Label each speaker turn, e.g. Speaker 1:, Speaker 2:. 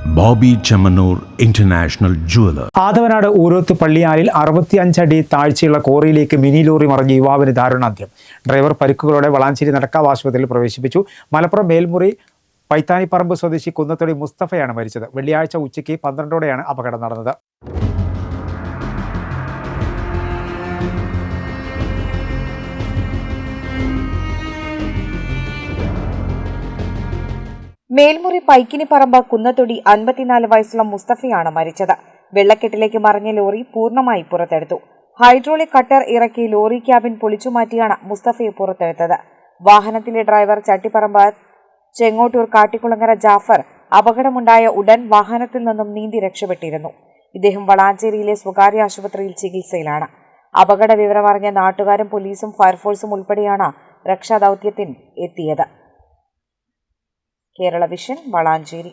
Speaker 1: Bobby Chemmannur international jeweller.
Speaker 2: Athavanad Uroth പള്ളിയാലിൽ 65 അടി താഴ്ചയുള്ള കോറിയിലേക്ക് mini lorry മറിഞ്ഞ യുവാവിന് ദാരുണാന്ത്യം. ഡ്രൈവർ പരിക്കുകളോടെ വളാഞ്ചേരി നടക്കാവ് ആശുപത്രിയിൽ പ്രവേശിപ്പിച്ചു. മലപ്പുറം മേൽമുറി പൈത്താനിപ്പറമ്പ് സ്വദേശി കുന്നത്തൊടി മുസ്തഫയാണ് മരിച്ചത്. വെള്ളിയാഴ്ച ഉച്ചയ്ക്ക് 12ഓടെയാണ് അപകടം നടന്നത്.
Speaker 3: മേൽമുറി പൈക്കിനിപ്പറമ്പ് കുന്നത്തൊടി 54 വയസ്സുള്ള മുസ്തഫയാണ് മരിച്ചത്. വെള്ളക്കെട്ടിലേക്ക് മറിഞ്ഞ ലോറി പൂർണ്ണമായി പുറത്തെടുത്തു. ഹൈഡ്രോളിക് കട്ടർ ഇറക്കി ലോറി ക്യാബിൻ പൊളിച്ചുമാറ്റിയാണ് മുസ്തഫയെ പുറത്തെടുത്തത്. വാഹനത്തിലെ ഡ്രൈവർ ചട്ടിപ്പറമ്പ് ചെങ്ങോട്ടൂർ കാട്ടിക്കുളങ്ങര ജാഫർ അപകടമുണ്ടായ ഉടൻ വാഹനത്തിൽ നിന്നും നീന്തി രക്ഷപ്പെട്ടിരുന്നു. ഇദ്ദേഹം വളാഞ്ചേരിയിലെ സ്വകാര്യ ആശുപത്രിയിൽ ചികിത്സയിലാണ്. അപകട വിവരമറിഞ്ഞ നാട്ടുകാരും പോലീസും ഫയർഫോഴ്സും ഉൾപ്പെടെയാണ് രക്ഷാദൌത്യത്തിന് എത്തിയത്. കേരള വിഷൻ വളാഞ്ചേരി.